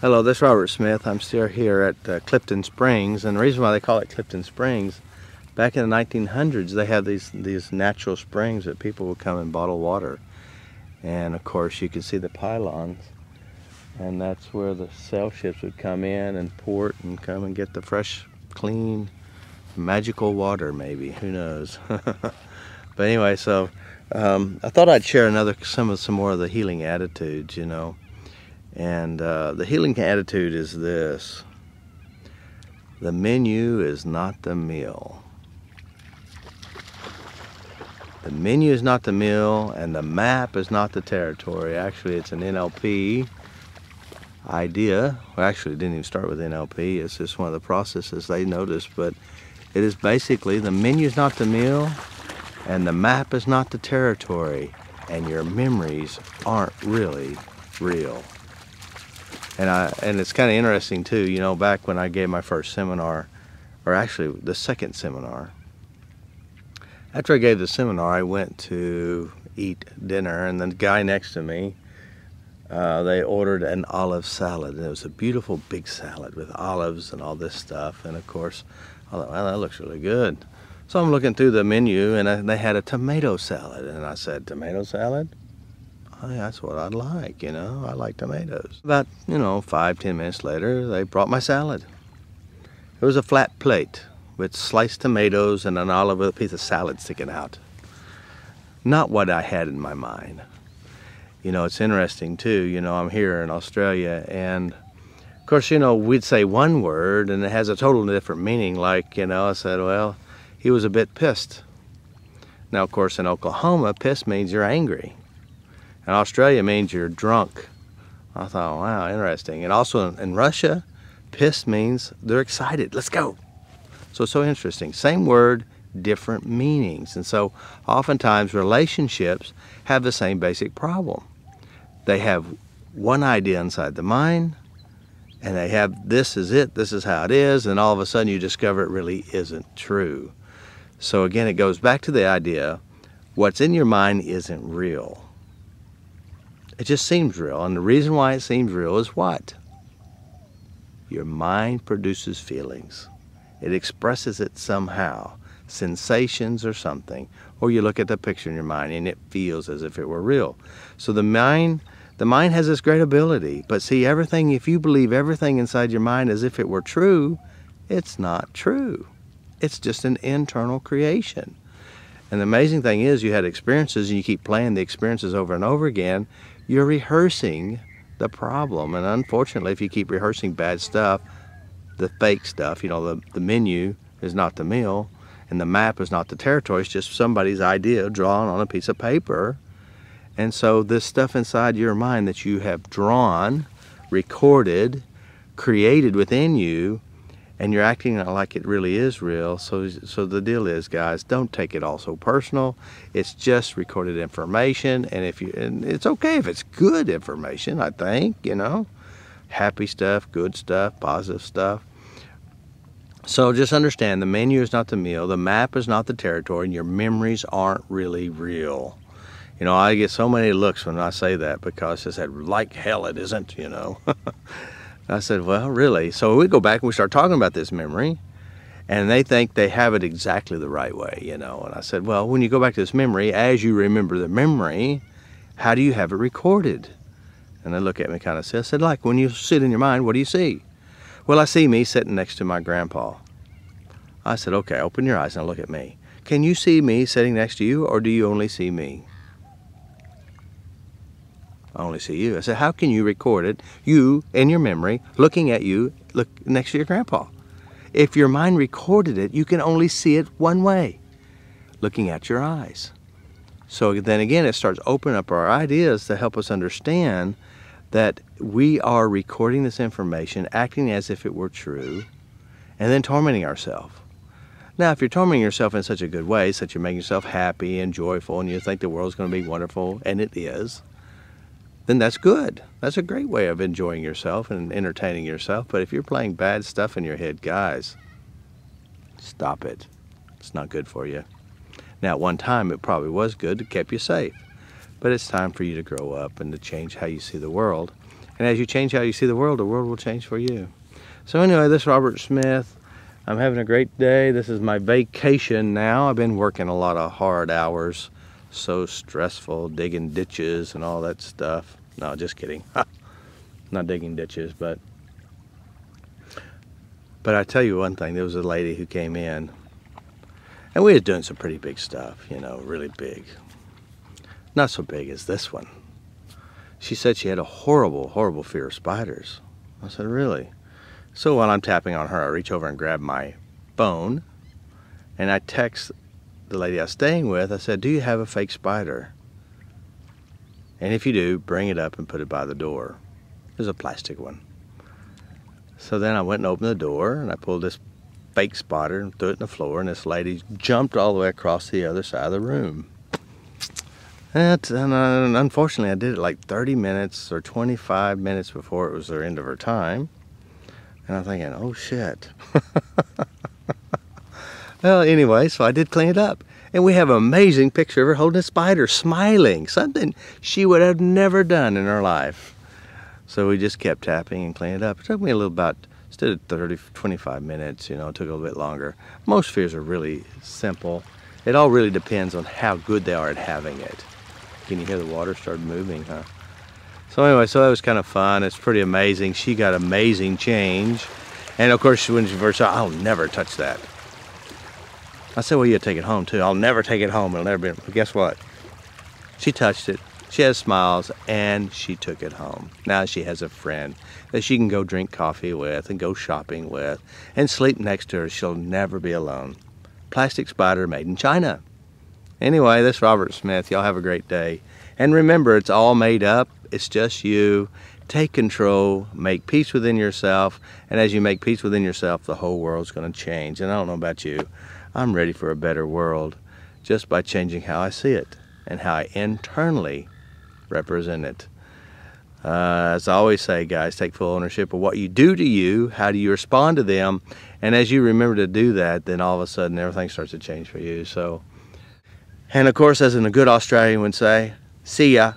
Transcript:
Hello, this is Robert Smith. I'm still here at Clifton Springs, and the reason why they call it Clifton Springs, back in the 1900s they had these natural springs that people would come and bottle water. And of course you can see the pylons, and that's where the sail ships would come in and port and come and get the fresh, clean, magical water, maybe, who knows. But anyway, so I thought I'd share some more of the healing attitudes, you know. And the healing attitude is this: the menu is not the meal. The menu is not the meal, and the map is not the territory. Actually, it's an NLP idea. Well, actually, it didn't even start with NLP. It's just one of the processes they noticed. But it is basically, the menu is not the meal, and the map is not the territory, and your memories aren't really real. And it's kind of interesting too, you know, back when I gave my first seminar, or actually the second seminar, after I gave the seminar, I went to eat dinner, and the guy next to me, they ordered an olive salad, and it was a beautiful big salad with olives and all this stuff. And of course, I thought, well, that looks really good. So I'm looking through the menu, and they had a tomato salad, and I said, tomato salad? Oh, yeah, that's what I'd like, you know. I like tomatoes. About, 5-10 minutes later, they brought my salad. It was a flat plate with sliced tomatoes and an olive with a piece of salad sticking out. Not what I had in my mind. You know, it's interesting too, you know, I'm here in Australia, and of course, you know, we'd say one word and it has a totally different meaning. Like, you know, I said, well, he was a bit pissed. Now, of course, in Oklahoma, pissed means you're angry. And Australia means you're drunk. I thought, wow, interesting. And also in Russia, pissed means they're excited. Let's go. So it's so interesting. Same word, different meanings. And so oftentimes relationships have the same basic problem. They have one idea inside the mind, and they have, this is it, this is how it is, and all of a sudden you discover it really isn't true. So again, it goes back to the idea, what's in your mind isn't real. It just seems real, and the reason why it seems real is what? Your mind produces feelings. It expresses it somehow, sensations or something, or you look at the picture in your mind and it feels as if it were real. So the mind has this great ability, but see, everything, if you believe everything inside your mind as if it were true, it's not true. It's just an internal creation. And the amazing thing is, you had experiences and you keep playing the experiences over and over again, you're rehearsing the problem. And unfortunately, if you keep rehearsing bad stuff, the fake stuff, you know, the menu is not the meal, and the map is not the territory, it's just somebody's idea drawn on a piece of paper. And so this stuff inside your mind that you have drawn, recorded, created within you, and you're acting like it really is real. So the deal is, guys, don't take it all so personal. It's just recorded information, and it's okay if it's good information, I think, you know. Happy stuff, good stuff, positive stuff. So just understand, the menu is not the meal, the map is not the territory, and your memories aren't really real. You know, I get so many looks when I say that, because they said, like hell it isn't, you know. I said, well, really? So we go back and we start talking about this memory, and they think they have it exactly the right way, you know. And I said, well, when you go back to this memory, as you remember the memory, how do you have it recorded? And they look at me kind of silly. I said, like, when you sit in your mind, what do you see? Well, I see me sitting next to my grandpa. I said, okay, open your eyes and look at me. Can you see me sitting next to you, or do you only see me? I only see you. I said, how can you record it, you in your memory, looking at you, look next to your grandpa? If your mind recorded it, you can only see it one way, looking at your eyes. So then again, it starts opening up our ideas to help us understand that we are recording this information, acting as if it were true, and then tormenting ourselves. Now, if you're tormenting yourself in such a good way, such you're making yourself happy and joyful, and you think the world's going to be wonderful, and it is, then that's good. That's a great way of enjoying yourself and entertaining yourself. But if you're playing bad stuff in your head, guys, stop it. It's not good for you. Now, at one time, it probably was good to keep you safe. But it's time for you to grow up and to change how you see the world. And as you change how you see the world will change for you. So anyway, this is Robert Smith. I'm having a great day. This is my vacation now. I've been working a lot of hard hours. So stressful, digging ditches and all that stuff. No, just kidding. Not digging ditches, but I tell you one thing, there was a lady who came in, and we was doing some pretty big stuff, you know, really big. Not so big as this one. She said she had a horrible, horrible fear of spiders. I said, really? So while I'm tapping on her, I reach over and grab my phone, and I text the lady I was staying with. I said, do you have a fake spider? And if you do, bring it up and put it by the door. There's a plastic one. So then I went and opened the door, and I pulled this fake spider and threw it on the floor, and this lady jumped all the way across the other side of the room. And unfortunately, I did it like 30 minutes or 25 minutes before it was the end of her time. And I'm thinking, oh shit. Well, anyway, so I did clean it up. And we have an amazing picture of her holding a spider, smiling, something she would have never done in her life. So we just kept tapping and cleaning it up. It took me a little about, instead of 30, 25 minutes, you know, it took a little bit longer. Most fears are really simple. It all really depends on how good they are at having it. Can you hear the water start moving, huh? So anyway, so that was kind of fun. It's pretty amazing. She got amazing change. And of course, when she first saw, I'll never touch that. I said, well, you take it home too. I'll never take it home. It'll never be. But guess what? She touched it. She has smiles, and she took it home. Now she has a friend that she can go drink coffee with and go shopping with and sleep next to her. She'll never be alone. Plastic spider made in China. Anyway, this is Robert Smith. Y'all have a great day. And remember, it's all made up. It's just you. Take control. Make peace within yourself. And as you make peace within yourself, the whole world's going to change. And I don't know about you. I'm ready for a better world just by changing how I see it and how I internally represent it. As I always say, guys, take full ownership of what you do to you. How do you respond to them? And as you remember to do that, then all of a sudden everything starts to change for you. So, and of course, as in a good Australian would say, see ya.